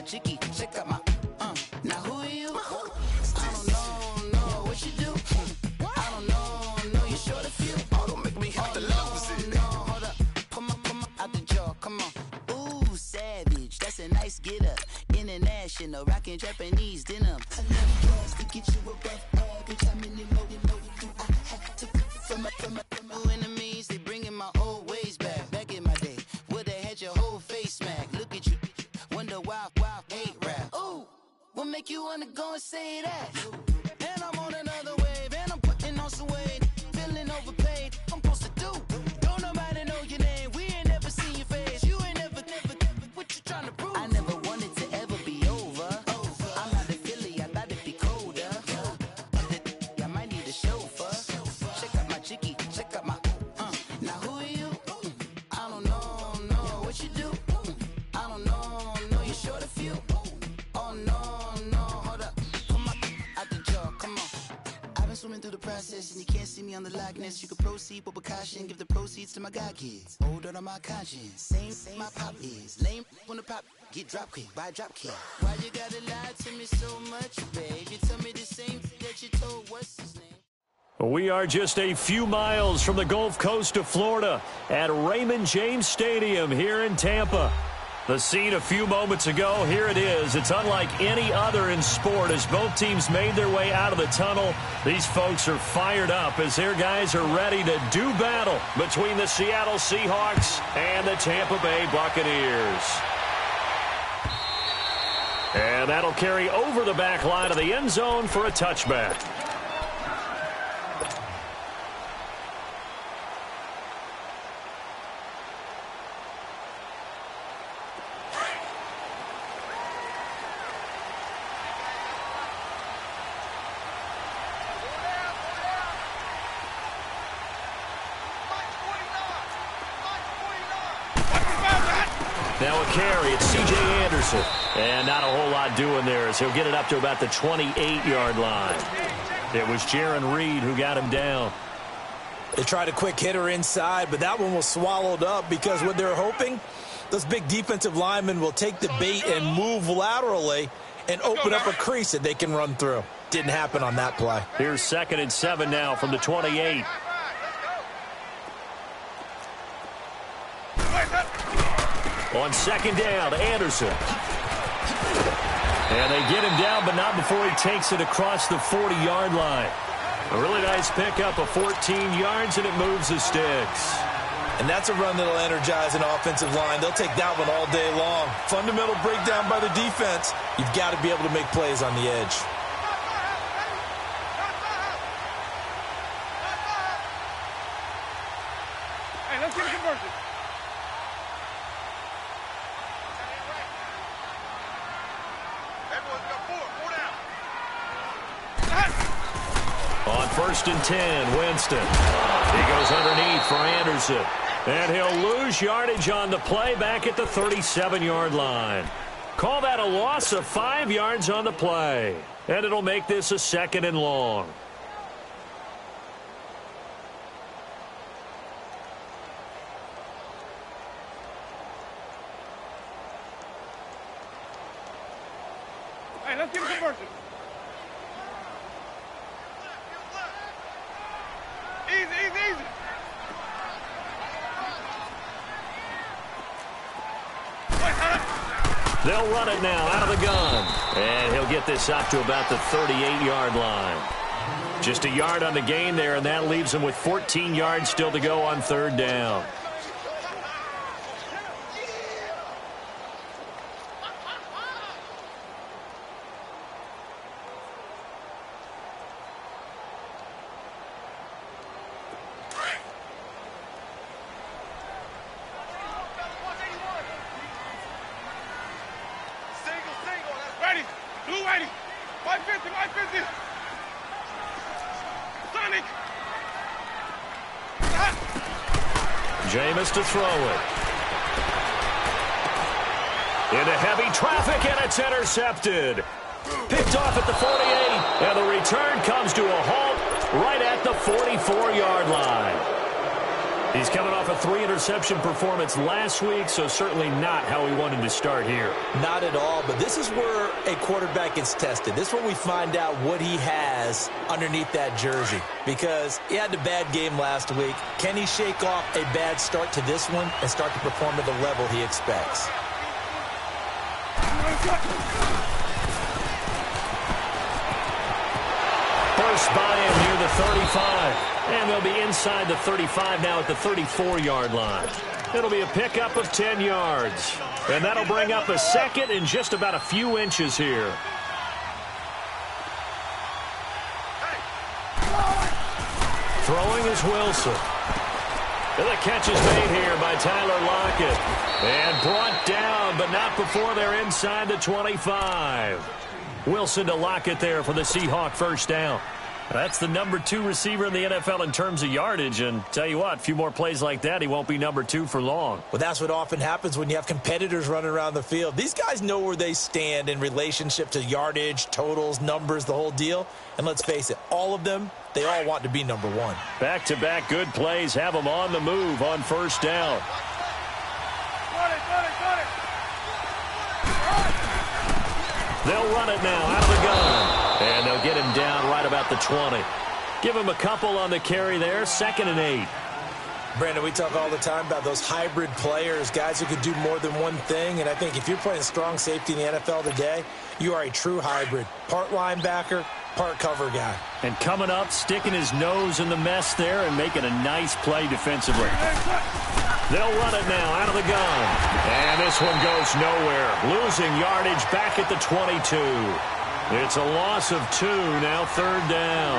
chicky, check out my, now who are you? I don't know what you do. I don't know you short a few. Oh, don't make me have to lose it. No, hold up, come on, out the jaw, come on. Ooh, savage, that's a nice get up. International, rockin' Japanese denim. Enough gas to get you above average. How many more do I have to from my enemies? They bringing my old ways back. Back in my day, woulda had your whole face smacked. Look at you, wonder why ain't rap. Ooh, what make you wanna go and say that? And I'm on another wave, and I'm putting on some weight. Feeling overpaid, I'm supposed to do. Don't nobody know your name, we ain't never seen your face. You ain't never, what you trying to prove? I never wanted to ever be over. I'm not a Philly, I thought it'd be colder. I might need a chauffeur. Check out my chicky, check out my, now who are you? I don't know what you do. I don't know you're short a few. Oh no, hold up, come on, out the jaw, come on. I've been swimming through the process and you can't see me on the Loch Ness. You can proceed with precaution, give the proceeds to my god kids. Hold on my conscience, same my pop is. Lame when the pop get drop kick by drop kick. Why you gotta lie to me so much, babe? You tell me the same that you told what's his name? We are just a few miles from the Gulf Coast of Florida at Raymond James Stadium here in Tampa. The scene a few moments ago, here it is. It's unlike any other in sport as both teams made their way out of the tunnel. These folks are fired up as their guys are ready to do battle between the Seattle Seahawks and the Tampa Bay Buccaneers. And that'll carry over the back line of the end zone for a touchback. Now a carry, it's C.J. Anderson. And not a whole lot doing there as he'll get it up to about the 28-yard line. It was Jaron Reed who got him down. They tried a quick hitter inside, but that one was swallowed up because what they're hoping, those big defensive linemen will take the bait and move laterally and open up a crease that they can run through. Didn't happen on that play. Here's 2nd and 7 now from the 28. On 2nd down, Anderson. And they get him down, but not before he takes it across the 40-yard line. A really nice pickup of 14 yards, and it moves the sticks. And that's a run that'll energize an offensive line. They'll take that one all day long. Fundamental breakdown by the defense. You've got to be able to make plays on the edge. Hey, let's get a conversion. On 1st and 10, Winston. He goes underneath for Anderson. And he'll lose yardage on the play back at the 37-yard line. Call that a loss of 5 yards on the play. And it'll make this a 2nd and long. Hey, let's get a conversion. Easy. They'll run it now out of the gun. And he'll get this up to about the 38-yard line. Just a yard on the gain there, and that leaves him with 14 yards still to go on 3rd down. Jameis to throw it. Into heavy traffic, and it's intercepted. Picked off at the 48, and the return comes to a halt right at the 44-yard line. He's coming off a 3-interception performance last week, so certainly not how he wanted to start here. Not at all, but this is where a quarterback gets tested. This is where we find out what he has underneath that jersey, because he had a bad game last week. Can he shake off a bad start to this one and start to perform at the level he expects? First by him near the 35. And they'll be inside the 35 now at the 34-yard line. It'll be a pickup of 10 yards. And that'll bring up a second in just about a few inches here. Throwing is Wilson. And the catch is made here by Tyler Lockett. And brought down, but not before they're inside the 25. Wilson to Lockett there for the Seahawk first down. That's the number 2 receiver in the NFL in terms of yardage. And tell you what, a few more plays like that, he won't be number 2 for long. Well, that's what often happens when you have competitors running around the field. These guys know where they stand in relationship to yardage, totals, numbers, the whole deal. And let's face it, all of them, they all want to be number 1. Back-to-back good plays have them on the move on first down. They'll run it now out of the gun. And they'll get him down right about the 20. Give him a couple on the carry there. 2nd and 8. Brandon, we talk all the time about those hybrid players, guys who could do more than one thing. And I think if you're playing strong safety in the NFL today, you are a true hybrid. Part linebacker, part cover guy. And coming up, sticking his nose in the mess there and making a nice play defensively. They'll run it now out of the gun. And this one goes nowhere. Losing yardage back at the 22. It's a loss of 2, now 3rd down.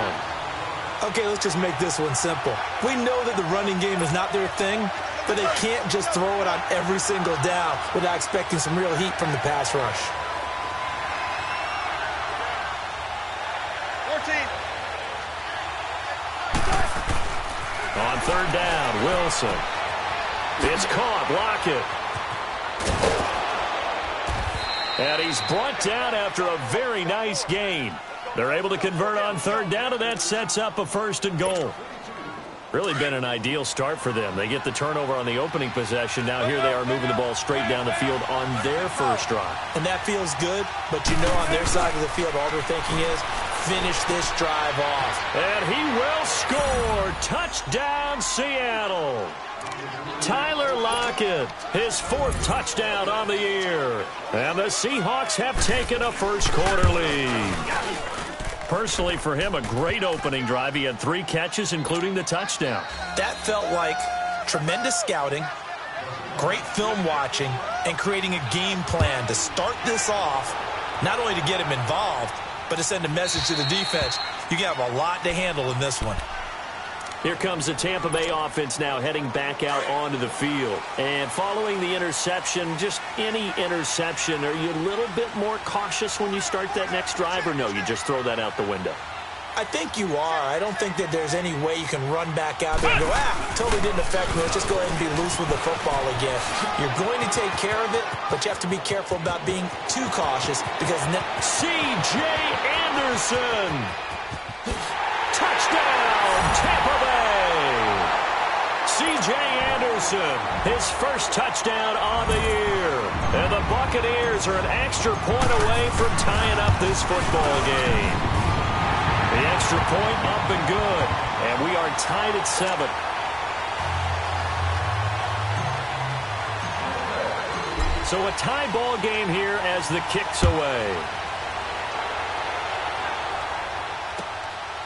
Okay, let's just make this one simple. We know that the running game is not their thing, but they can't just throw it on every single down without expecting some real heat from the pass rush. 14. On 3rd down, Wilson. It's caught. Lockett. And he's brought down after a very nice gain. They're able to convert on 3rd down, and that sets up a 1st and goal. Really been an ideal start for them. They get the turnover on the opening possession. Now here they are moving the ball straight down the field on their first drive. And that feels good, but you know on their side of the field, all they're thinking is, finish this drive off. And he will score. Touchdown, Seattle. Tyler Lockett, his 4th touchdown on the year. And the Seahawks have taken a first-quarter lead. Personally, for him, a great opening drive. He had 3 catches, including the touchdown. That felt like tremendous scouting, great film watching, and creating a game plan to start this off, not only to get him involved, but to send a message to the defense. You have a lot to handle in this one. Here comes the Tampa Bay offense now heading back out onto the field. And following the interception, just any interception, are you a little bit more cautious when you start that next drive, or no, you just throw that out the window? I think you are. I don't think that there's any way you can run back out there and go, totally didn't affect me. Let's just go ahead and be loose with the football again. You're going to take care of it, but you have to be careful about being too cautious because C.J. Anderson. Touchdown, Tampa Bay. C.J. Anderson, his first touchdown on the year. And the Buccaneers are an extra point away from tying up this football game. The extra point up and good. And we are tied at 7. So a tie ball game here as the kick's away.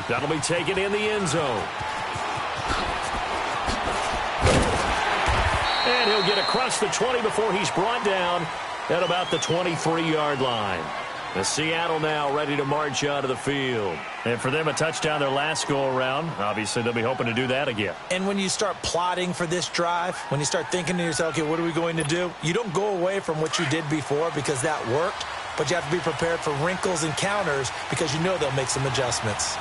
That'll be taken in the end zone. And he'll get across the 20 before he's brought down at about the 23-yard line. The Seattle now ready to march out of the field. And for them, a touchdown their last go-around. Obviously, they'll be hoping to do that again. And when you start plotting for this drive, when you start thinking to yourself, okay, what are we going to do? You don't go away from what you did before because that worked, but you have to be prepared for wrinkles and counters because you know they'll make some adjustments.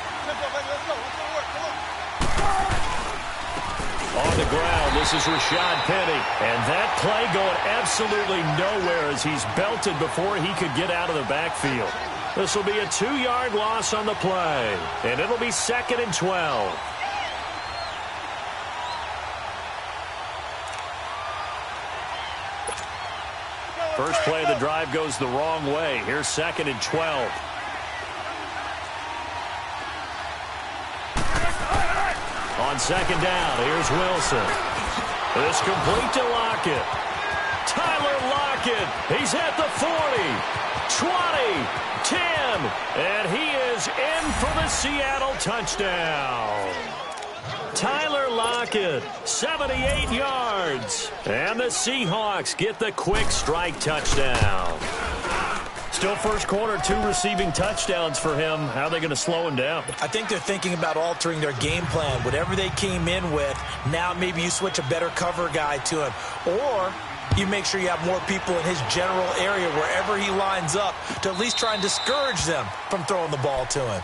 On the ground, this is Rashad Penny. And that play going absolutely nowhere as he's belted before he could get out of the backfield. This will be a 2-yard loss on the play. And it'll be 2nd and 12. First play of the drive goes the wrong way. Here's 2nd and 12. On 2nd down, here's Wilson. This complete to Lockett. Tyler Lockett. He's at the 40, 20, 10, and he is in for the Seattle touchdown. Tyler Lockett, 78 yards. And the Seahawks get the quick strike touchdown. Still first quarter, 2 receiving touchdowns for him. How are they going to slow him down? I think they're thinking about altering their game plan. Whatever they came in with, now maybe you switch a better cover guy to him. Or you make sure you have more people in his general area wherever he lines up to at least try and discourage them from throwing the ball to him.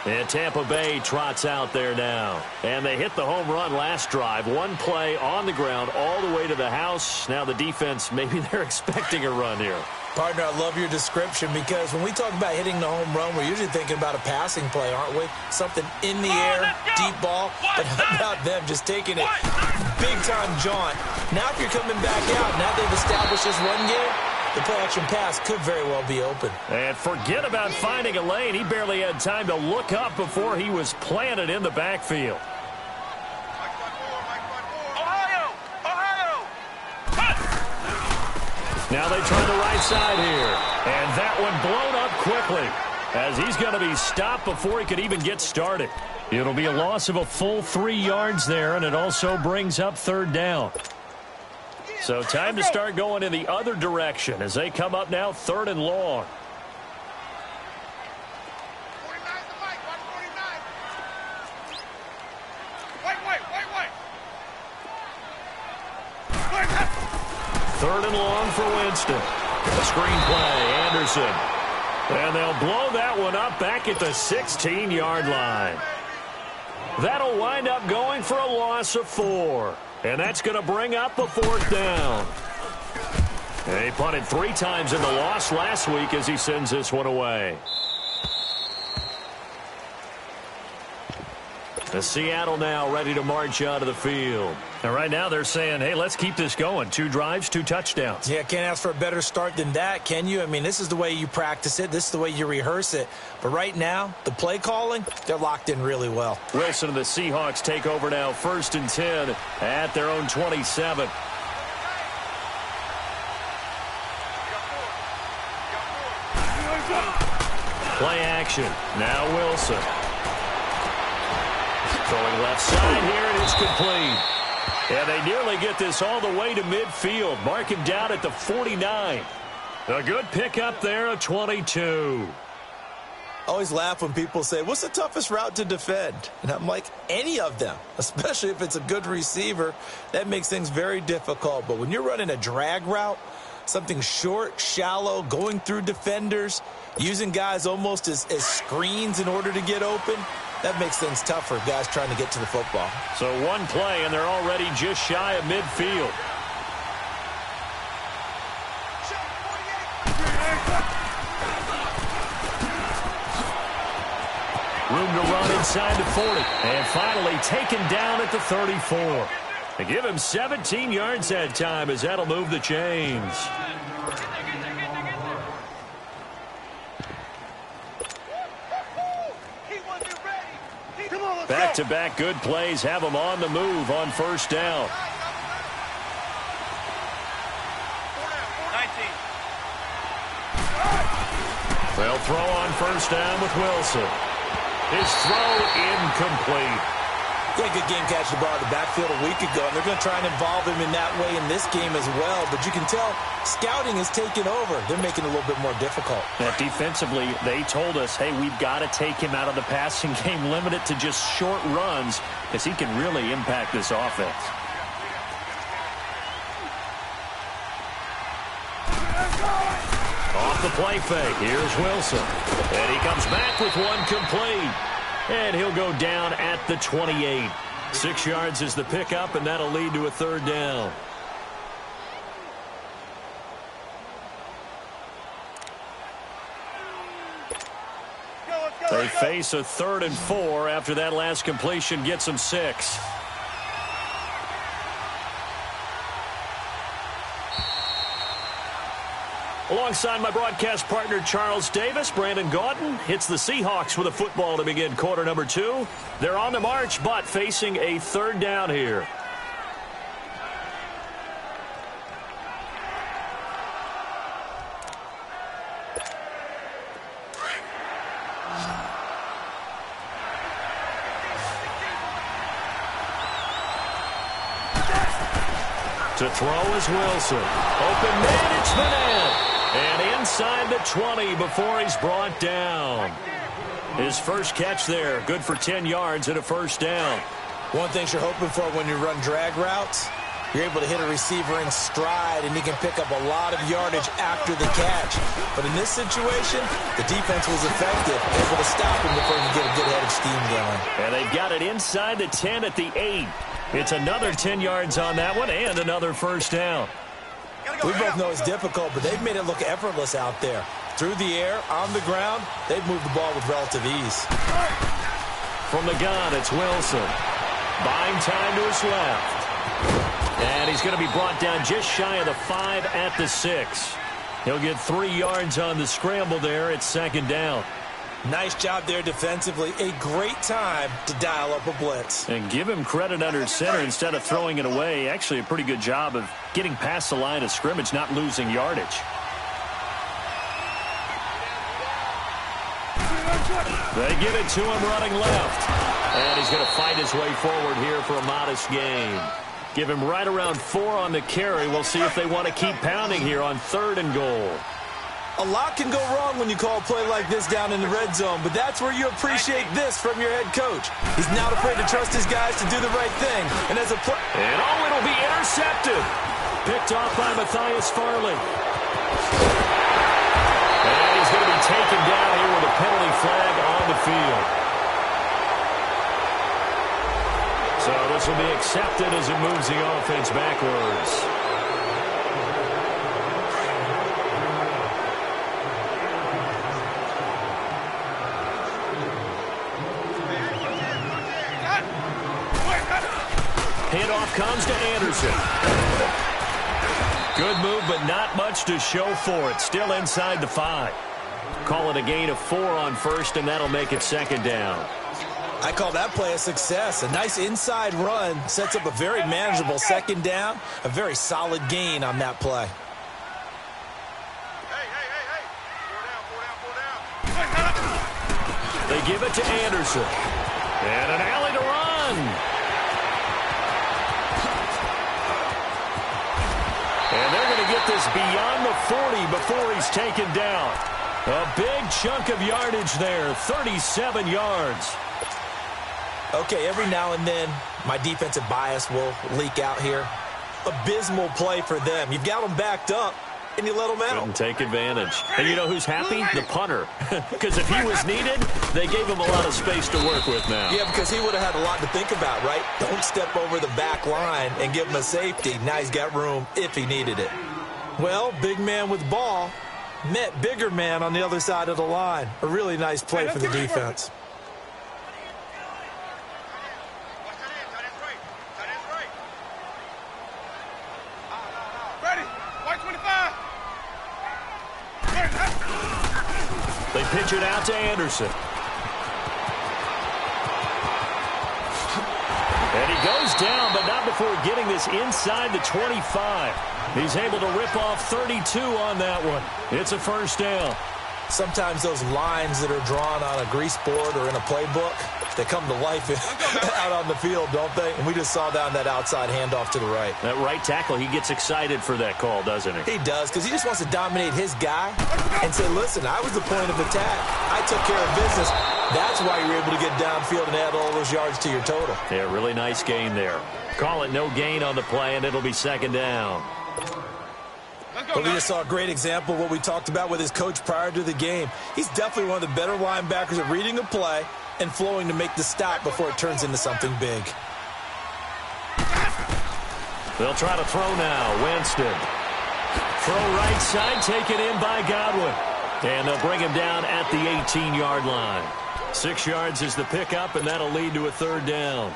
And Tampa Bay trots out there now. And they hit the home run last drive. 1 play on the ground all the way to the house. Now the defense, maybe they're expecting a run here. Partner, I love your description because when we talk about hitting the home run, we're usually thinking about a passing play, aren't we? Something in the air, deep ball. But how about them just taking it big-time jaunt? Now if you're coming back out, now they've established this run game, the play-action pass could very well be open. And forget about finding a lane. He barely had time to look up before he was planted in the backfield. Now they try the right side here. And that one blown up quickly as he's going to be stopped before he could even get started. It'll be a loss of a full 3 yards there, and it also brings up 3rd down. So time to start going in the other direction as they come up now 3rd and long. Third and long for Winston. A screen play, Anderson. And they'll blow that one up back at the 16-yard line. That'll wind up going for a loss of 4. And that's going to bring up a 4th down. And he punted 3 times in the loss last week as he sends this one away. The Seattle now ready to march out of the field. And right now they're saying, hey, let's keep this going. 2 drives, 2 touchdowns. Yeah, can't ask for a better start than that, can you? I mean, this is the way you practice it. This is the way you rehearse it. But right now, the play calling, they're locked in really well. Wilson and the Seahawks take over now 1st and 10 at their own 27. Play action. Now Wilson. Throwing left side here, and it's complete. And they nearly get this all the way to midfield. Mark him down at the 49. A good pickup there, a 22. I always laugh when people say, what's the toughest route to defend? And I'm like, any of them, especially if it's a good receiver. That makes things very difficult. But when you're running a drag route, something short, shallow, going through defenders, using guys almost as screens in order to get open, that makes things tough for guys trying to get to the football. So 1 play, and they're already just shy of midfield. Room to run inside the 40. And finally taken down at the 34. They give him 17 yards that time as that'll move the chains. Back-to-back good plays have them on the move on 1st down. 19. They'll throw on 1st down with Wilson. His throw incomplete. He had a good game catching the ball in the backfield a week ago, and they're going to try and involve him in that way in this game as well. But you can tell scouting is taking over. They're making it a little bit more difficult. That defensively, they told us, hey, we've got to take him out of the passing game, limit it to just short runs, because he can really impact this offense. Off the play fake, here's Wilson. And he comes back with 1 complete. And he'll go down at the 28. 6 yards is the pickup, and that'll lead to a 3rd down. They face a 3rd and 4 after that last completion gets them 6. Alongside my broadcast partner, Charles Davis, Brandon Gaudin hits the Seahawks with a football to begin quarter number 2. They're on the march, but facing a third down here. To throw is Wilson. Open man, it's Vanette. And inside the 20 before he's brought down. His first catch there, good for 10 yards and a first down. One thing you're hoping for when you run drag routes, you're able to hit a receiver in stride, and he can pick up a lot of yardage after the catch. But in this situation, the defense was effective, able to stop him before he could get a good head of steam going. And they've got it inside the 10 at the 8. It's another 10 yards on that one and another first down. We both know it's difficult, but they've made it look effortless out there. Through the air, on the ground, they've moved the ball with relative ease. From the gun, it's Wilson. Buying time to his left. And he's going to be brought down just shy of the 5 at the 6. He'll get 3 yards on the scramble there at second down. Nice job there defensively. A great time to dial up a blitz. And give him credit under center instead of throwing it away. Actually, a pretty good job of getting past the line of scrimmage, not losing yardage. They give it to him running left. And he's going to fight his way forward here for a modest gain. Give him right around 4 on the carry. We'll see if they want to keep pounding here on 3rd and goal. A lot can go wrong when you call a play like this down in the red zone, but that's where you appreciate this from your head coach. He's not afraid to trust his guys to do the right thing. And as a play... And oh, it'll be intercepted. Picked off by Matthias Farley. And he's going to be taken down here with a penalty flag on the field. So this will be accepted as it moves the offense backwards. Handoff comes to Anderson. Good move, but not much to show for it. Still inside the 5. Call it a gain of 4 on 1st, and that'll make it 2nd down. I call that play a success. A nice inside run sets up a very manageable 2nd down. A very solid gain on that play. They give it to Anderson. And an alley to run. And they're going to get this beyond the 40 before he's taken down. A big chunk of yardage there, 37 yards. Okay, every now and then, my defensive bias will leak out here. Abysmal play for them. You've got them backed up, and you let them out. Couldn't take advantage. And you know who's happy? The punter. Because if he was needed, they gave him a lot of space to work with now. Yeah, because he would have had a lot to think about, right? Don't step over the back line and give him a safety. Now he's got room if he needed it. Well, big man with ball met bigger man on the other side of the line. A really nice play for the defense. They pitch it out to Anderson. And he goes down, but not before getting this inside the 25. He's able to rip off 32 on that one. It's a first down. Sometimes those lines that are drawn on a grease board or in a playbook, they come to life out on the field, don't they? And we just saw down that outside handoff to the right. That right tackle, he gets excited for that call, doesn't he? He does, because he just wants to dominate his guy and say, listen, I was the point of attack. I took care of business. That's why you're able to get downfield and add all those yards to your total. Yeah, really nice gain there. Call it no gain on the play, and it'll be 2nd down. But we just saw a great example of what we talked about with his coach prior to the game. He's definitely one of the better linebackers at reading a play and flowing to make the stop before it turns into something big. They'll try to throw now. Winston. Throw right side, taken in by Godwin. And they'll bring him down at the 18-yard line. 6 yards is the pickup, and that'll lead to a 3rd down.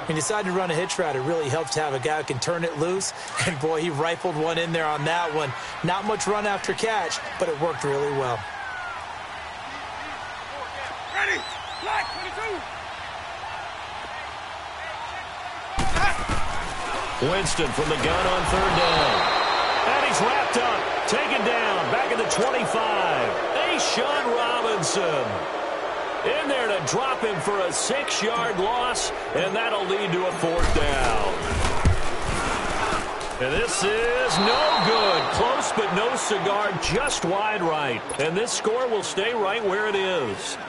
He decided to run a hitch route. It really helps to have a guy who can turn it loose. And, boy, he rifled one in there on that one. Not much run after catch, but it worked really well. Ready? Black 22. Winston from the gun on third down. And he's wrapped up. Taken down. Back at the 25. Sean Robinson in there to drop him for a 6-yard loss, and that'll lead to a 4th down. And this is no good. Close but no cigar, just wide right. And this score will stay right where it is.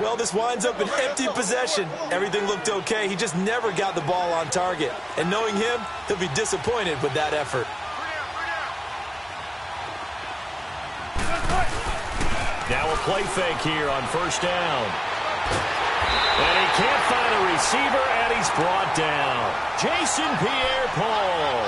Well, this winds up an empty possession. Everything looked okay. He just never got the ball on target. And knowing him, he'll be disappointed with that effort. Now a play fake here on first down. And he can't find a receiver, and he's brought down. Jason Pierre-Paul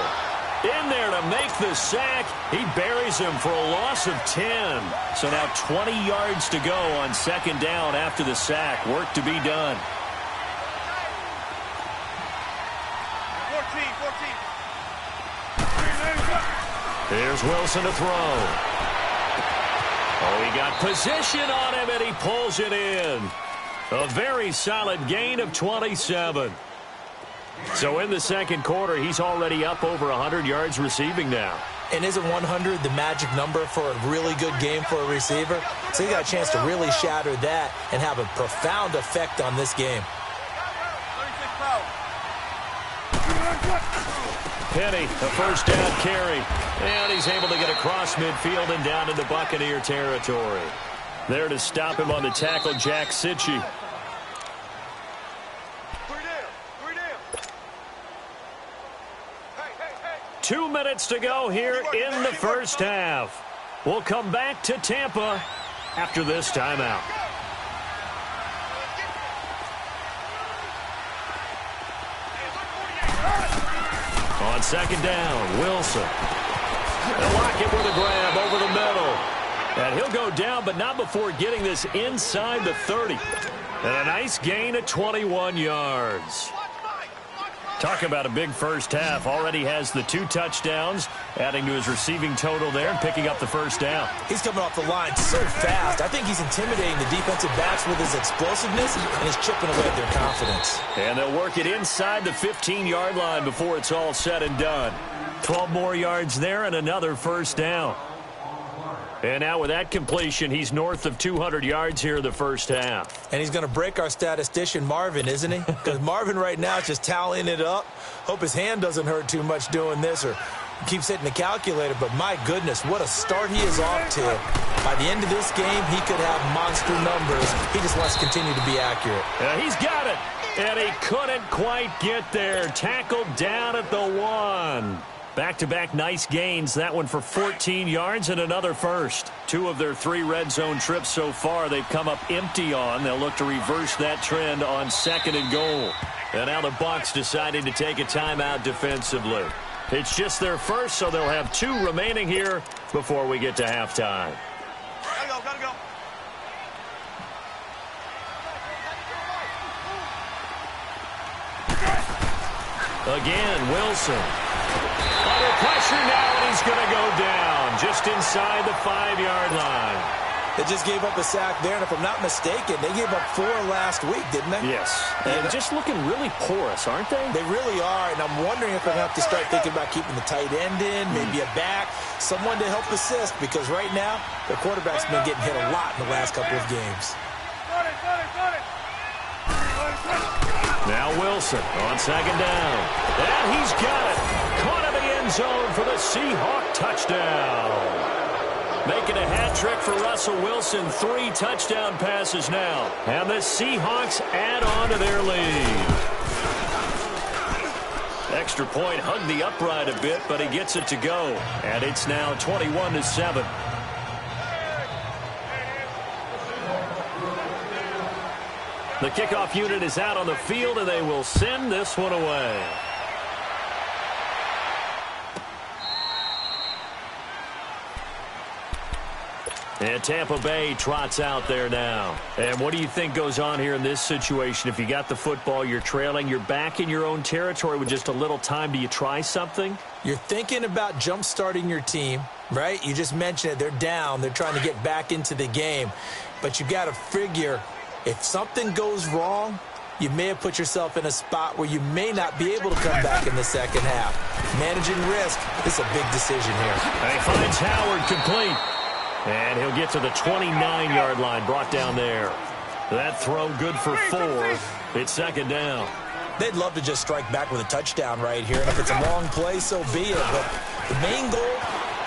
in there to make the sack. He buries him for a loss of 10. So now 20 yards to go on second down after the sack. Work to be done. 14. Here's Wilson to throw. Oh, he got position on him, and he pulls it in. A very solid gain of 27. So in the second quarter, he's already up over 100 yards receiving now. And isn't 100 the magic number for a really good game for a receiver? So he got a chance to really shatter that and have a profound effect on this game. Penny, a first down carry. And he's able to get across midfield and down into Buccaneer territory. There to stop him on the tackle, Jack Sitchie. 2 minutes to go here in the first half. We'll come back to Tampa after this timeout. On second down, Wilson. And Lockett with a grab over the middle. And he'll go down, but not before getting this inside the 30. And a nice gain of 21 yards. Talk about a big first half. Already has the 2 touchdowns, adding to his receiving total there and picking up the first down. He's coming off the line so fast. I think he's intimidating the defensive backs with his explosiveness, and he's chipping away at their confidence. And they'll work it inside the 15-yard line before it's all said and done. 12 more yards there and another first down. And now with that completion, he's north of 200 yards here in the first half. And he's going to break our statistician, Marvin, isn't he? Because Marvin right now is just tallying it up. Hope his hand doesn't hurt too much doing this or keeps hitting the calculator. But my goodness, what a start he is off to. By the end of this game, he could have monster numbers. He just wants to continue to be accurate. Yeah, he's got it. And he couldn't quite get there. Tackled down at the 1. Back-to-back nice gains. That one for 14 yards and another first. 2 of their 3 red zone trips so far they've come up empty on. They'll look to reverse that trend on second and goal. And now the Bucs deciding to take a timeout defensively. It's just their first, so they'll have 2 remaining here before we get to halftime. Gotta go. Again, Wilson. Under pressure now, and he's going to go down just inside the 5-yard line. They just gave up a sack there, and if I'm not mistaken, they gave up 4 last week, didn't they? Yes. And just looking really porous, aren't they? They really are, and I'm wondering if they're going to have to start thinking about keeping the tight end in, maybe a back, someone to help assist, because right now, their quarterback's been getting hit a lot in the last couple of games. Now Wilson on second down. And he's got it. Caught in the end zone for the Seahawk touchdown. Making a hat trick for Russell Wilson. 3 touchdown passes now. And the Seahawks add on to their lead. Extra point hugged the upright a bit, but he gets it to go. And it's now 21-7. The kickoff unit is out on the field, and they will send this one away. And Tampa Bay trots out there now. And what do you think goes on here in this situation? If you got the football, you're trailing, you're back in your own territory with just a little time. Do you try something? You're thinking about jump-starting your team, right? You just mentioned it. They're down. They're trying to get back into the game. But you got to figure if something goes wrong, you may have put yourself in a spot where you may not be able to come back in the second half. Managing risk is a big decision here. He finds Howard complete. And he'll get to the 29-yard line, brought down there. That throw good for 4. It's second down. They'd love to just strike back with a touchdown right here. And if it's a long play, so be it. But the main goal,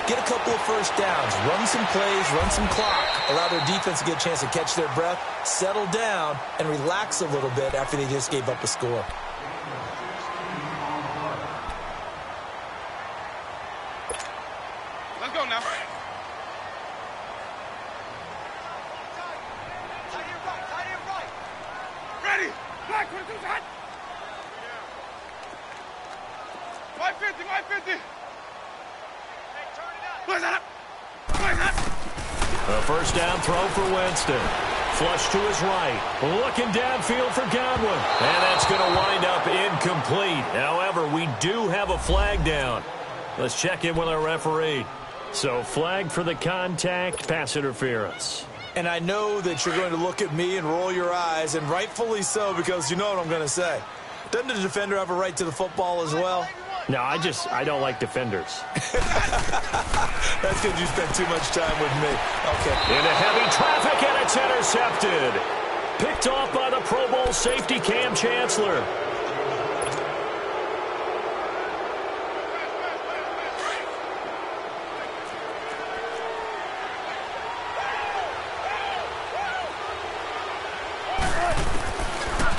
get a couple of first downs, run some plays, run some clock, allow their defense to get a chance to catch their breath, settle down, and relax a little bit after they just gave up a score. Let's go now. Ready. Black 22's hot. 150, 150. Where's that? Where's that? A first down throw for Winston. Flush to his right. Looking downfield for Godwin. And that's going to wind up incomplete. However, we do have a flag down. Let's check in with our referee. So flag for the contact, pass interference. And I know that you're going to look at me and roll your eyes, and rightfully so, because you know what I'm going to say. Doesn't the defender have a right to the football as well? No, I don't like defenders. That's because you spent too much time with me. Okay. Into heavy traffic, and it's intercepted. Picked off by the Pro Bowl safety Cam Chancellor.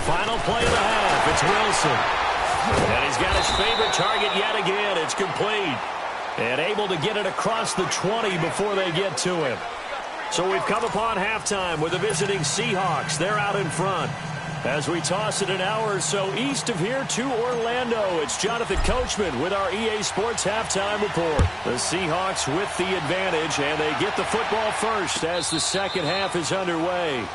Final play of the half. It's Wilson. And he's got his favorite target yet again. It's complete. And able to get it across the 20 before they get to him. So we've come upon halftime with the visiting Seahawks. They're out in front. As we toss it an hour or so east of here to Orlando, it's Jonathan Coachman with our EA Sports Halftime Report. The Seahawks with the advantage, and they get the football first as the second half is underway.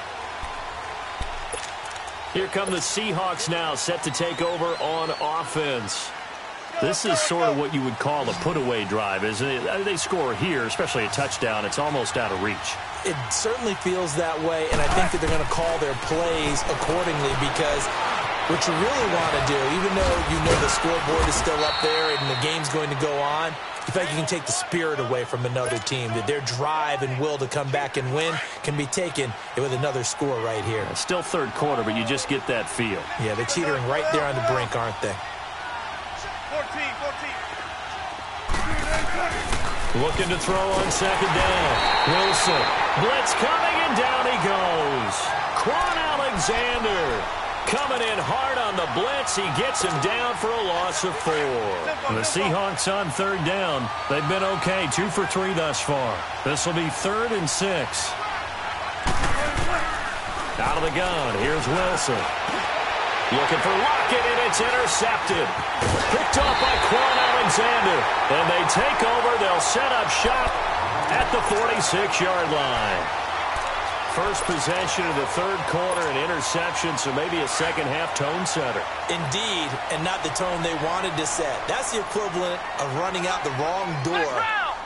Here come the Seahawks now, set to take over on offense. This is sort of what you would call a put-away drive, isn't it? They score here, especially a touchdown. It's almost out of reach. It certainly feels that way, and I think that they're going to call their plays accordingly because what you really want to do, even though you know the scoreboard is still up there and the game's going to go on, in fact, you can take the spirit away from another team, that their drive and will to come back and win can be taken with another score right here. It's still third quarter, but you just get that feel. Yeah, they're teetering right there on the brink, aren't they? 14. Looking to throw on second down. Wilson. Blitz coming, and down he goes. Quan Alexander coming in hard on the blitz. He gets him down for a loss of 4. And the Seahawks on third down. They've been okay, 2 for 3 thus far. This will be 3rd and 6. Out of the gun, here's Wilson. Looking for Lockett, and it's intercepted. Picked off by Quan Alexander. And they take over. They'll set up shop at the 46-yard line. First possession of the third quarter, an interception, so maybe a second-half tone setter. Indeed, and not the tone they wanted to set. That's the equivalent of running out the wrong door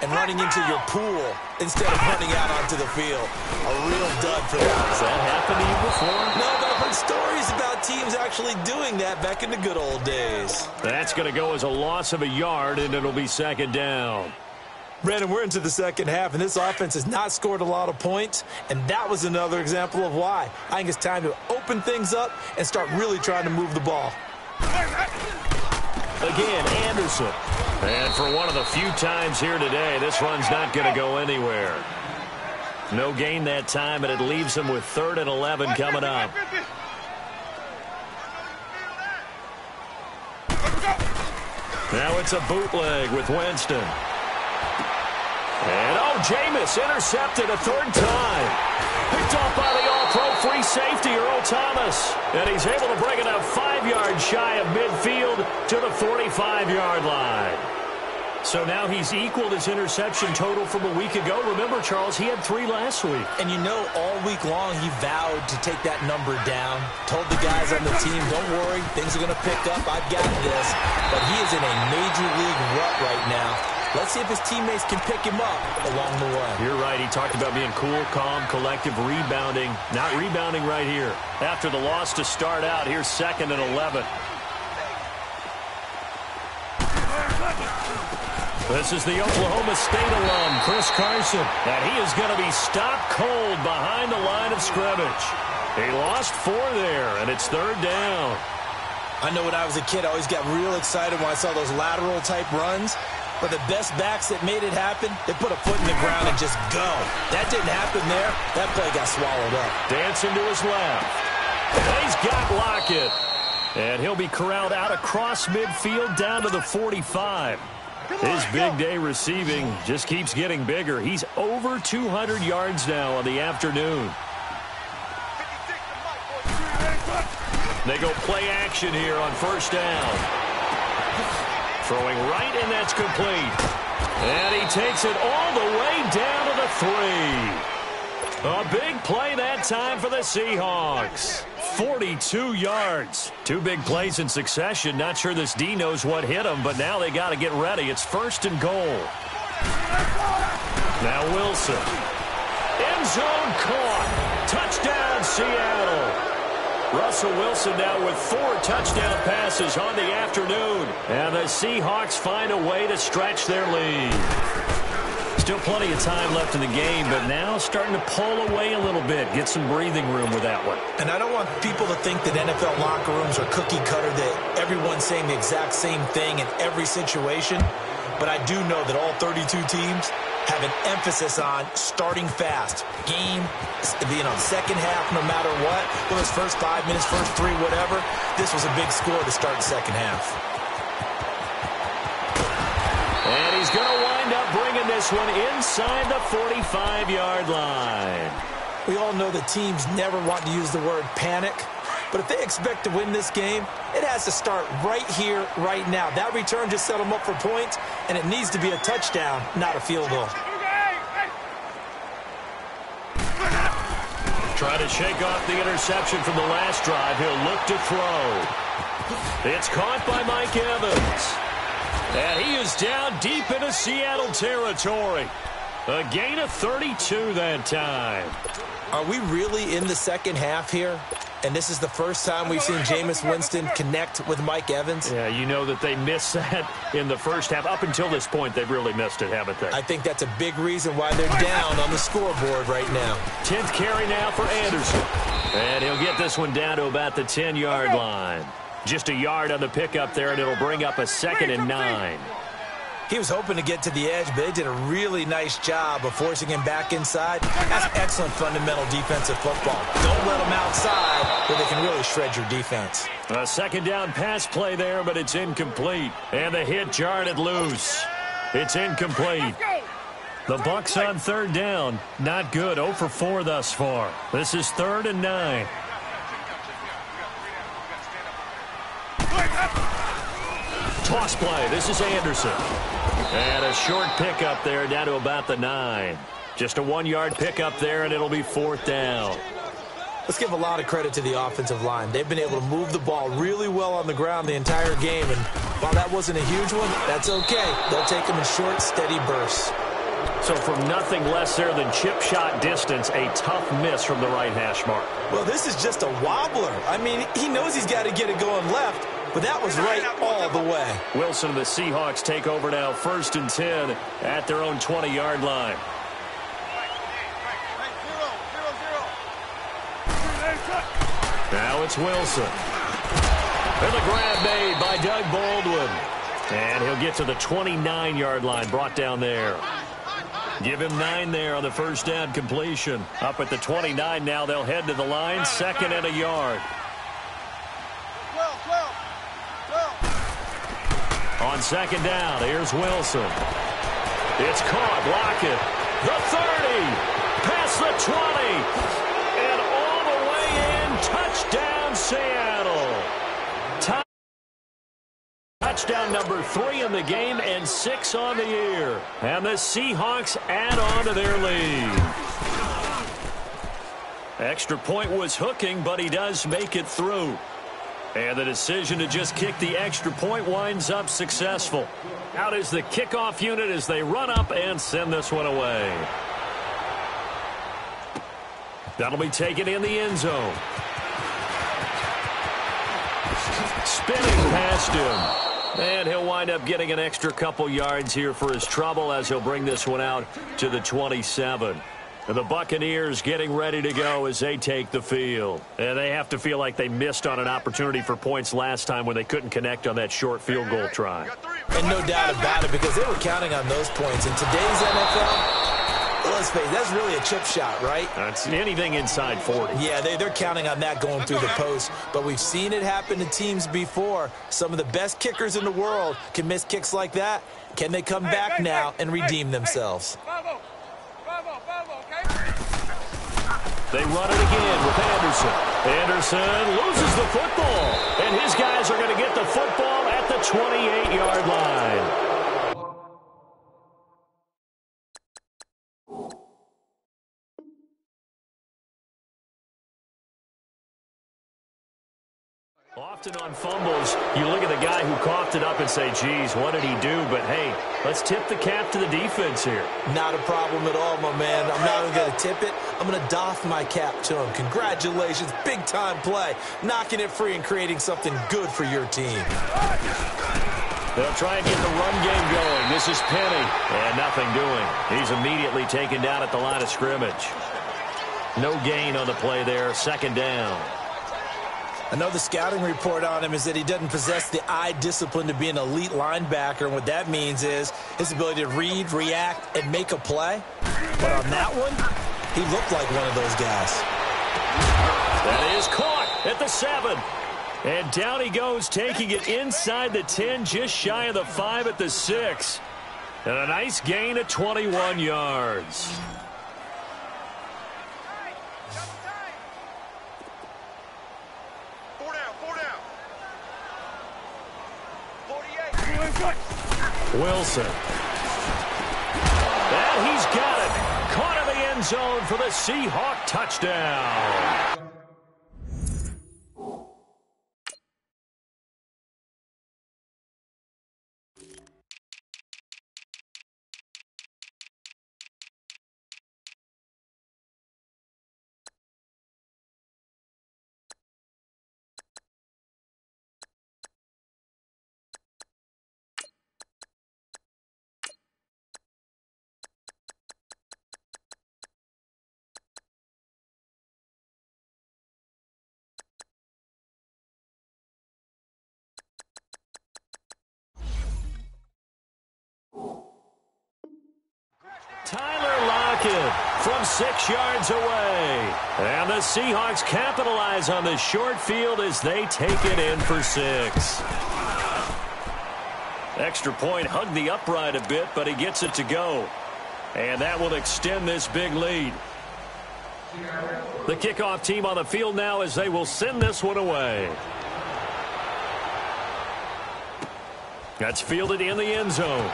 and running into your pool instead of running out onto the field. A real dud for them. Has that happened to you before? No, but I've heard stories about teams actually doing that back in the good old days. That's going to go as a loss of a yard, and it'll be second down. Brandon, we're into the second half, and this offense has not scored a lot of points, and that was another example of why. I think it's time to open things up and start really trying to move the ball. Again, Anderson. And for one of the few times here today, this run's not going to go anywhere. No gain that time, and it leaves them with 3rd and 11 coming up. Now it's a bootleg with Winston. And, Jameis intercepted a 3rd time. Picked off by the all-pro free safety, Earl Thomas. And he's able to bring it up 5 yards shy of midfield to the 45-yard line. So now he's equaled his interception total from a week ago. Remember, Charles, he had 3 last week. And you know, all week long he vowed to take that number down. Told the guys on the team, don't worry, things are going to pick up. I've got this. But he is in a major league rut right now. Let's see if his teammates can pick him up along the way. You're right. He talked about being cool, calm, collective, rebounding. Not rebounding right here. After the loss to start out, here's 2nd and 11. This is the Oklahoma State alum, Chris Carson. And he is going to be stopped cold behind the line of scrimmage. He lost 4 there, and it's 3rd down. I know when I was a kid, I always got real excited when I saw those lateral-type runs. But the best backs that made it happen, they put a foot in the ground and just go. That didn't happen there. That play got swallowed up. Dancing to his left. And he's got Lockett. And he'll be corralled out across midfield down to the 45. His big day receiving just keeps getting bigger. He's over 200 yards now on the afternoon. They go play action here on 1st down. Throwing right, and that's complete. And he takes it all the way down to the 3. A big play that time for the Seahawks. 42 yards. 2 big plays in succession. Not sure this D knows what hit him, but now they got to get ready. It's 1st and goal. Now Wilson. End zone caught. Touchdown, Seattle. Russell Wilson now with 4 touchdown passes on the afternoon. And the Seahawks find a way to stretch their lead. Still plenty of time left in the game, but now starting to pull away a little bit. Get some breathing room with that one. And I don't want people to think that NFL locker rooms are cookie cutter, that everyone's saying the exact same thing in every situation. But I do know that all 32 teams have an emphasis on starting fast. Game being on second half no matter what. Whether it's first 5 minutes, first 3, whatever. This was a big score to start the second half. And he's going to wind up bringing this one inside the 45-yard line. We all know that teams never want to use the word panic. But if they expect to win this game, it has to start right here, right now. That return just set them up for points, and it needs to be a touchdown, not a field goal. Try to shake off the interception from the last drive. He'll look to throw. It's caught by Mike Evans. And he is down deep into Seattle territory. A gain of 32 that time. Are we really in the second half here? And this is the first time we've seen Jameis Winston connect with Mike Evans? Yeah, you know that they missed that in the first half. Up until this point, they've really missed it, haven't they? I think that's a big reason why they're down on the scoreboard right now. 10th carry now for Anderson. And he'll get this one down to about the 10-yard line. Just a yard on the pickup there, and it'll bring up a 2nd and 9. He was hoping to get to the edge, but they did a really nice job of forcing him back inside. That's excellent fundamental defensive football. Don't let him outside where they can really shred your defense. A 2nd down pass play there, but it's incomplete. And the hit jarred it loose. It's incomplete. The Bucs on 3rd down. Not good. 0 for 4 thus far. This is 3rd and 9. Toss play. This is Anderson. And a short pickup there down to about the 9. Just a 1-yard pickup there, and it'll be 4th down. Let's give a lot of credit to the offensive line. They've been able to move the ball really well on the ground the entire game. And while that wasn't a huge one, that's okay. They'll take them in short, steady bursts. So from nothing less there than chip shot distance, a tough miss from the right hash mark. Well, this is just a wobbler. I mean, he knows he's got to get it going left. But that was right all the way. Wilson and the Seahawks take over now, 1st and 10 at their own 20-yard line. Now it's Wilson. And the grab made by Doug Baldwin. And he'll get to the 29-yard line, brought down there. Give him 9 there on the 1st down completion. Up at the 29 now, they'll head to the line, 2nd and a yard. On 2nd down, here's Wilson. It's caught. Lockett. The 30. Past the 20. And all the way in. Touchdown, Seattle. Touchdown number number 3 in the game and 6 on the year. And the Seahawks add on to their lead. Extra point was hooking, but he does make it through. And the decision to just kick the extra point winds up successful. Out is the kickoff unit as they run up and send this one away. That'll be taken in the end zone. Spinning past him. And he'll wind up getting an extra couple yards here for his trouble as he'll bring this one out to the 27. And the Buccaneers getting ready to go as they take the field. And they have to feel like they missed on an opportunity for points last time when they couldn't connect on that short field goal try. And no doubt about it, because they were counting on those points. In today's NFL, let's face it, that's really a chip shot, right? That's anything inside 40. Yeah, they're counting on that going through the post. But we've seen it happen to teams before. Some of the best kickers in the world can miss kicks like that. Can they come back now and redeem themselves? They run it again with Anderson. Anderson loses the football. And his guys are going to get the football at the 28-yard line. Often on fumbles, you look at the guy who coughed it up and say, geez, what did he do? But, hey, let's tip the cap to the defense here. Not a problem at all, my man. I'm not even going to tip it. I'm going to doff my cap to him. Congratulations, big-time play. Knocking it free and creating something good for your team. They'll try and get the run game going. This is Penny, and nothing doing. He's immediately taken down at the line of scrimmage. No gain on the play there, second down. Another scouting report on him is that he doesn't possess the eye discipline to be an elite linebacker. And what that means is his ability to read, react, and make a play. But on that one, he looked like one of those guys. That is caught at the 7. And down he goes, taking it inside the 10, just shy of the 5 at the 6. And a nice gain of 21 yards. Wilson. And he's got it. Caught in the end zone for the Seahawk touchdown. Tyler Lockett from 6 yards away. And the Seahawks capitalize on the short field as they take it in for 6. Extra point hugged the upright a bit, but he gets it to go. And that will extend this big lead. The kickoff team on the field now as they will send this one away. That's fielded in the end zone.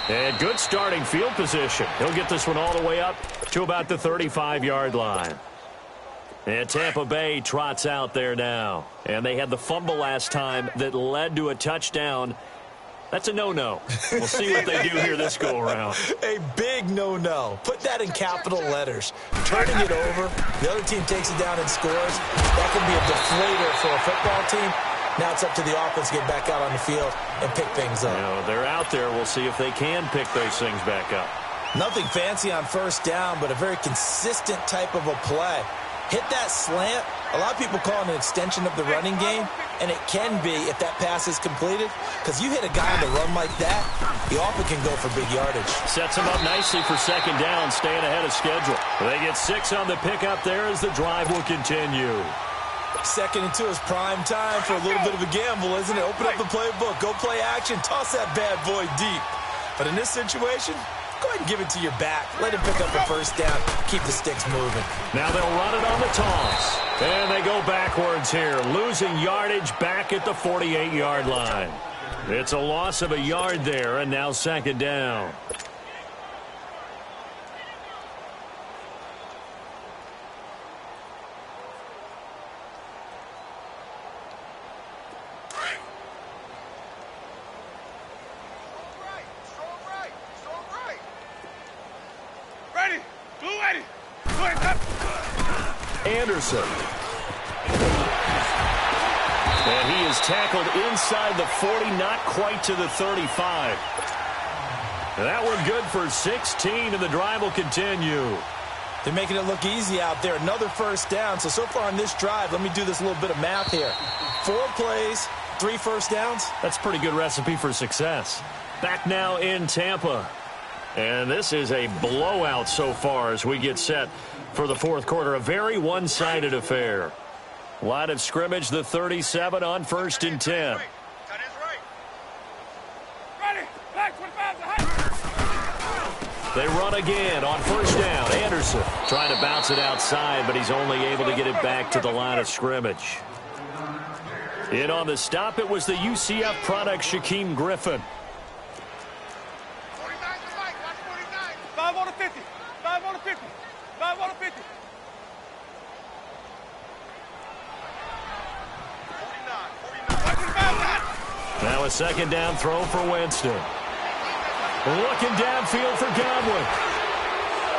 And good starting field position. He'll get this one all the way up to about the 35-yard line. And Tampa Bay trots out there now. And they had the fumble last time that led to a touchdown. That's a no-no. We'll see what they do here this go-around. A big no-no. Put that in capital letters. Turning it over, the other team takes it down and scores. That can be a deflator for a football team. Now it's up to the offense to get back out on the field and pick things up. You know, they're out there. We'll see if they can pick those things back up. Nothing fancy on first down, but a very consistent type of a play. Hit that slant. A lot of people call it an extension of the running game, and it can be if that pass is completed, because you hit a guy on the run like that, he often can go for big yardage. Sets him up nicely for second down, staying ahead of schedule. They get 6 on the pickup there as the drive will continue. Second and 2 is prime time for a little bit of a gamble, isn't it? Open up the playbook, go play action, toss that bad boy deep. But in this situation, go ahead and give it to your back. Let him pick up a first down. Keep the sticks moving. Now they'll run it on the toss. And they go backwards here, losing yardage back at the 48-yard line. It's a loss of a yard there, and now second down. Anderson. And he is tackled inside the 40, not quite to the 35. And that one good for 16, and the drive will continue. They're making it look easy out there. Another first down. So far on this drive, let me do this little bit of math here. 4 plays, 3 first downs. That's a pretty good recipe for success. Back now in Tampa. And this is a blowout so far as we get set for the fourth quarter. A very one-sided affair. Line of scrimmage, the 37 on 1st and 10. They run again on 1st down. Anderson trying to bounce it outside, but he's only able to get it back to the line of scrimmage. In on the stop, it was the UCF product, Shaquem Griffin. 5 on the 50. 5 on the 50. 5 on the 50. 49. Now a second down throw for Winston. Looking downfield for Godwin.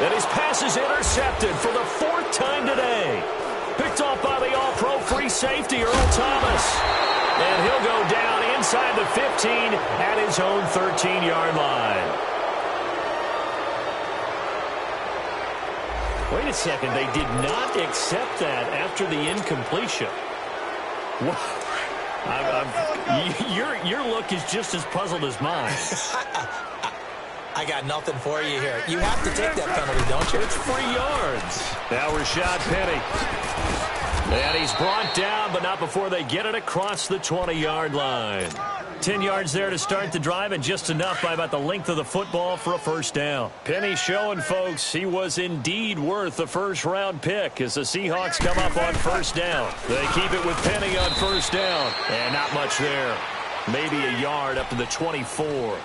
And his pass is intercepted for the 4th time today. Picked off by the all-pro free safety, Earl Thomas. And he'll go down inside the 15 at his own 13-yard line. Wait a second. They did not accept that after the incompletion. Your look is just as puzzled as mine. I got nothing for you here. You have to take that penalty, don't you? It's 3 yards. Now Rashad Penny. And he's brought down, but not before they get it across the 20-yard line. 10 yards there to start the drive, and just enough by about the length of the football for a first down. Penny showing folks he was indeed worth the first-round pick as the Seahawks come up on 1st down. They keep it with Penny on 1st down, and not much there. Maybe a yard up to the 24.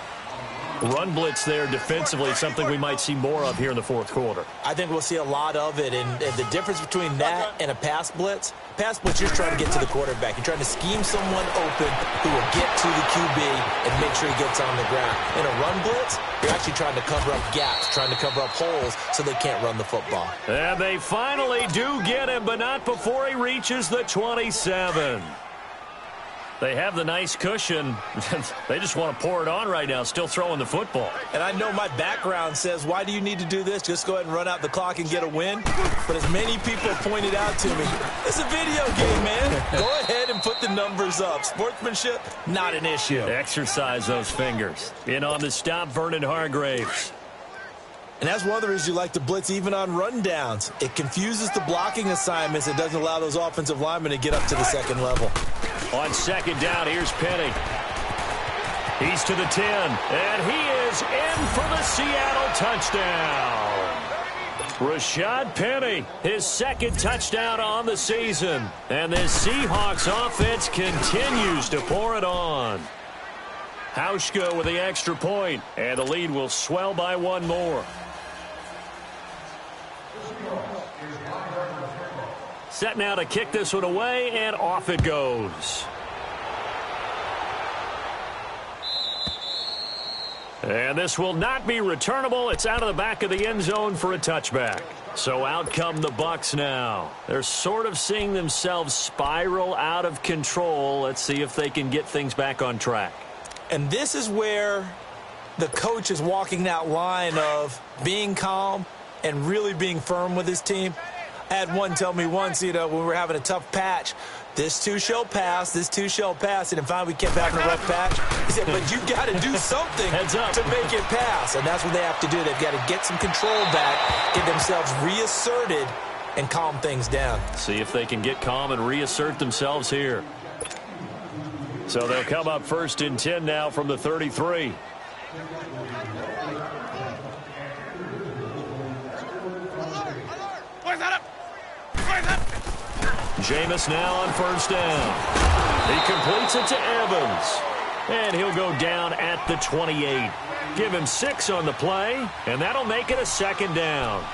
Run blitz there defensively, something we might see more of here in the fourth quarter. I think we'll see a lot of it, and the difference between that and a pass blitz, you're trying to get to the quarterback. You're trying to scheme someone open who will get to the QB and make sure he gets on the ground. In a run blitz, you're actually trying to cover up gaps, trying to cover up holes so they can't run the football. And they finally do get him, but not before he reaches the 27. They have the nice cushion. They just want to pour it on right now, still throwing the football. And I know my background says, why do you need to do this? Just go ahead and run out the clock and get a win. But as many people pointed out to me, it's a video game, man. Go ahead and put the numbers up. Sportsmanship, not an issue. Exercise those fingers. In on the stop, Vernon Hargraves. And that's one of the reasons you like to blitz even on rundowns. It confuses the blocking assignments. It doesn't allow those offensive linemen to get up to the second level. On 2nd down, here's Penny. He's to the 10, and he is in for the Seattle touchdown. Rashad Penny, his 2nd touchdown on the season. And this Seahawks offense continues to pour it on. Hauschka with the extra point, and the lead will swell by 1 more. Set now to kick this one away, and off it goes. And this will not be returnable. It's out of the back of the end zone for a touchback. So out come the Bucs now. They're sort of seeing themselves spiral out of control. Let's see if they can get things back on track. And this is where the coach is walking that line of being calm and really being firm with his team. I had one tell me once, when we were having a tough patch, this too shall pass, this too shall pass. And finally we kept having a rough patch. He said, but you got to do something to make it pass. And that's what they have to do. They've got to get some control back, get themselves reasserted, and calm things down. See if they can get calm and reassert themselves here. So they'll come up 1st and 10 now from the 33. Jameis now on first down. He completes it to Evans. And he'll go down at the 28. Give him 6 on the play, and that'll make it a second down.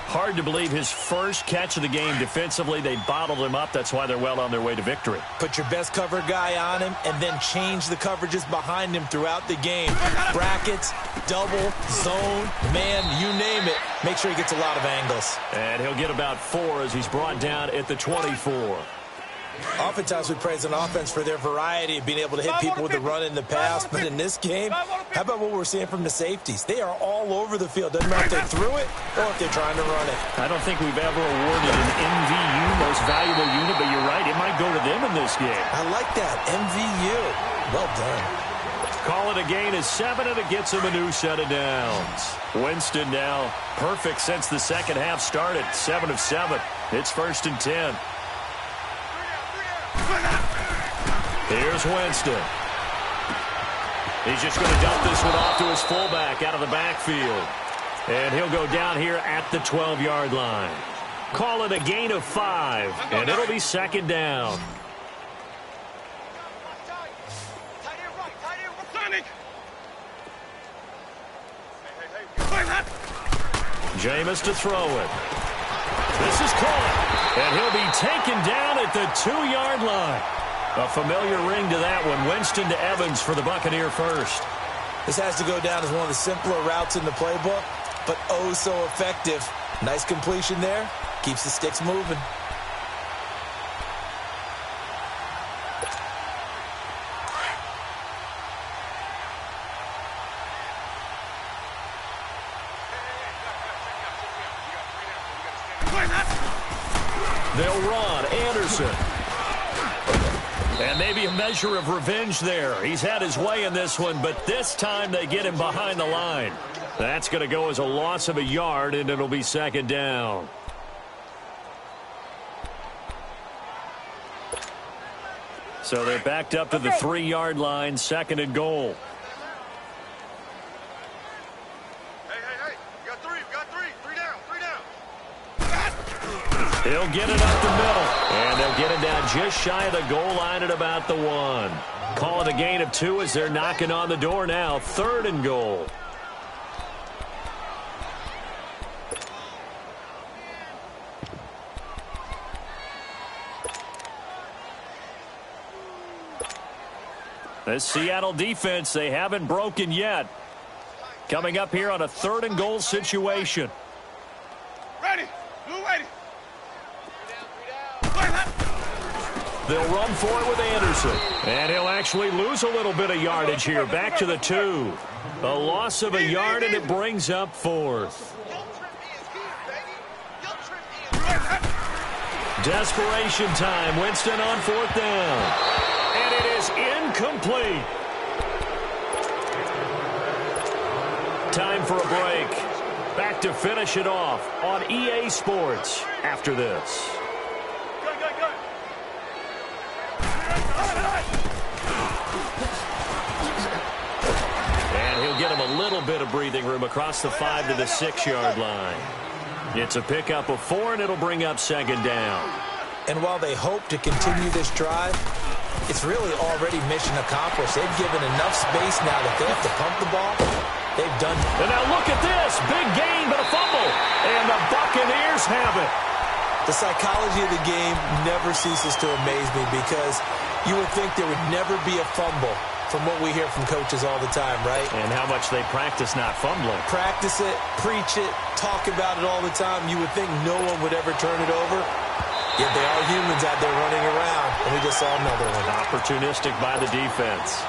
Hard to believe his first catch of the game defensively. They bottled him up. That's why they're well on their way to victory. Put your best cover guy on him and then change the coverages behind him throughout the game. Brackets, double, zone, man, you name it. Make sure he gets a lot of angles. And he'll get about 4 as he's brought down at the 24. Oftentimes we praise an offense for their variety of being able to hit people with the run and the pass. But in this game, how about what we're seeing from the safeties? They are all over the field. Doesn't matter if they threw it or if they're trying to run it. I don't think we've ever awarded an MVU, most valuable unit, but you're right. It might go to them in this game. I like that. MVU. Well done. Call it a gain of 7, and it gets him a new set of downs. Winston now perfect since the second half started. 7 of 7. It's 1st and 10. Here's Winston. He's just going to dump this one off to his fullback out of the backfield. And he'll go down here at the 12-yard line. Call it a gain of 5, and it'll be second down. Jameis to throw it. This is caught, and he'll be taken down at the 2-yard line. A familiar ring to that one. Winston to Evans for the Buccaneer first. This has to go down as one of the simpler routes in the playbook, but oh so effective. Nice completion there. Keeps the sticks moving. They'll run. Anderson. And maybe a measure of revenge there. He's had his way in this one, but this time they get him behind the line. That's going to go as a loss of a yard, and it'll be second down. So they're backed up to the 3-yard line, 2nd and goal. Hey. We got 3. We got 3. 3 down. 3 down. He'll get it up the middle, and they'll get it down just shy of the goal line at about the 1. Call it a gain of 2 as they're knocking on the door now. 3rd and goal. This Seattle defense, they haven't broken yet. Coming up here on a 3rd and goal situation. Ready. Blue ready. They'll run for it with Anderson. And he'll actually lose a little bit of yardage here. Back to the 2. A loss of a yard, and it brings up 4th. Desperation time. Winston on 4th down. And it is incomplete. Time for a break. Back to finish it off on EA Sports after this. And he'll get him a little bit of breathing room across the 5 to the 6-yard line. It's a pickup of 4, and it'll bring up second down. And while they hope to continue this drive, it's really already mission accomplished. They've given enough space now that they have to pump the ball. They've done it. And now look at this. Big gain, but a fumble. And the Buccaneers have it. The psychology of the game never ceases to amaze me because you would think there would never be a fumble from what we hear from coaches all the time, right? And how much they practice not fumbling. Practice it, preach it, talk about it all the time. You would think no one would ever turn it over. Yet they are humans out there running around, and we just saw another one. Opportunistic by the defense.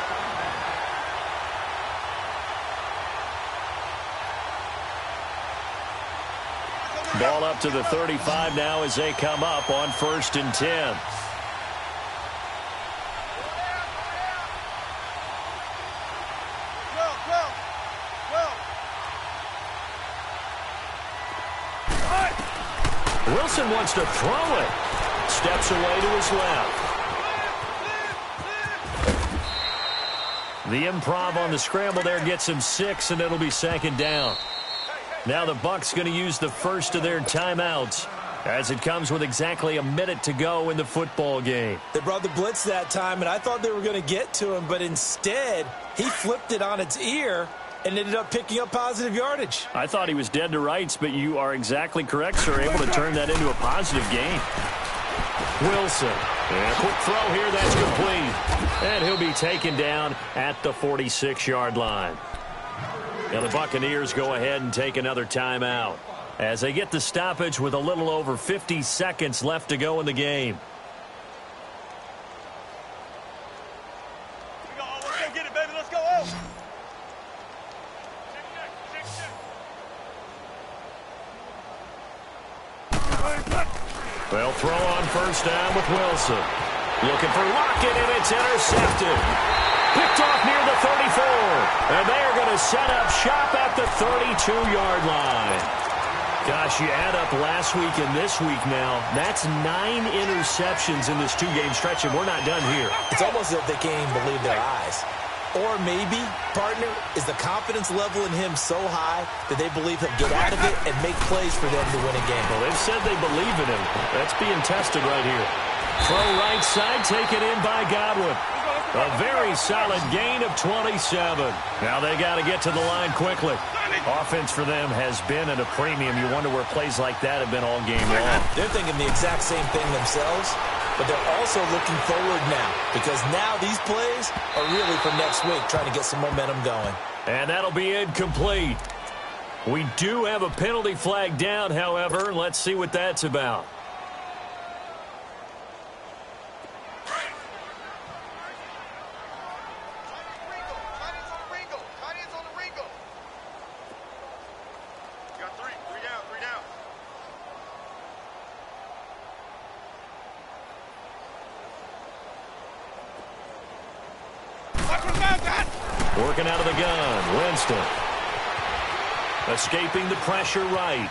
Ball up to the 35 now as they come up on 1st and 10. Wilson wants to throw it. Steps away to his left. The improv on the scramble there gets him 6, and it'll be second down. Now the Bucs going to use the first of their timeouts. as it comes with exactly a minute to go in the football game. They brought the blitz that time, and I thought they were going to get to him, but instead he flipped it on its ear and ended up picking up positive yardage. I thought he was dead to rights, but you are exactly correct, sir. Able to turn that into a positive gain. Wilson. And a quick throw here. That's complete. And he'll be taken down at the 46-yard line. Now the Buccaneers go ahead and take another timeout as they get the stoppage with a little over 50 seconds left to go in the game. Let's go get it, baby. Let's go. Well, throw on first down with Wilson. Looking for Lockett, and it's intercepted. Picked off near the 34. And they are going to set up shop at the 32-yard line. Gosh, you add up last week and this week now, that's 9 interceptions in this two-game stretch, and we're not done here. It's almost as if they can't even believe their eyes. Or maybe, partner, is the confidence level in him so high that they believe he'll get out of it and make plays for them to win a game. Well, they've said they believe in him. That's being tested right here. Throw right side, taken in by Godwin. A very solid gain of 27. Now they got to get to the line quickly. Offense for them has been at a premium. You wonder where plays like that have been all game long. They're thinking the exact same thing themselves, but they're also looking forward now because now these plays are really for next week, trying to get some momentum going. And that'll be incomplete. We do have a penalty flag down, however. Let's see what that's about. Working out of the gun, Winston. Escaping the pressure right.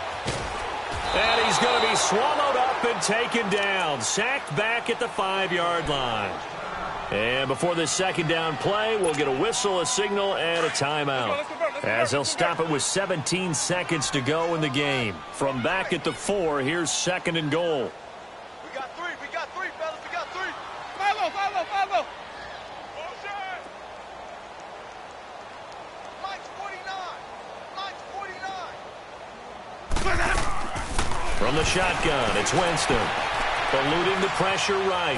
And he's going to be swallowed up and taken down. Sacked back at the 5-yard line. And before this second down play, we'll get a whistle, a signal, and a timeout. As they'll stop it with 17 seconds to go in the game. From back at the 4, here's 2nd and goal. We got three, fellas. We got three. Follow. From the shotgun, it's Winston. Eluding the pressure right.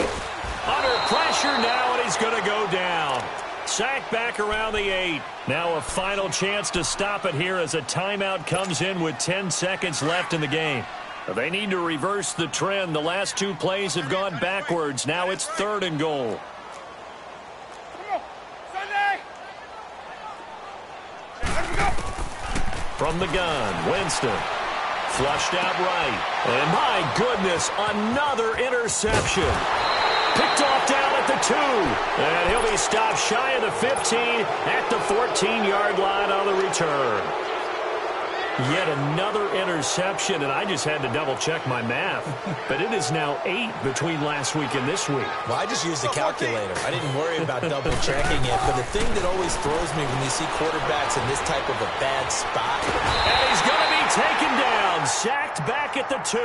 Under pressure now, and he's going to go down. Sacked back around the 8. Now a final chance to stop it here as a timeout comes in with 10 seconds left in the game. They need to reverse the trend. The last 2 plays have gone backwards. Now it's 3rd and goal. Come on, Sunday. Let's go. From the gun, Winston. Flushed out right. And my goodness, another interception. Picked off down at the 2. And he'll be stopped shy of the 15 at the 14-yard line on the return. Yet another interception, and I just had to double-check my math. But it is now 8 between last week and this week. Well, I just used a calculator. I didn't worry about double-checking it. But the thing that always throws me when you see quarterbacks in this type of a bad spot. And he's going to be taken down, sacked back at the 2.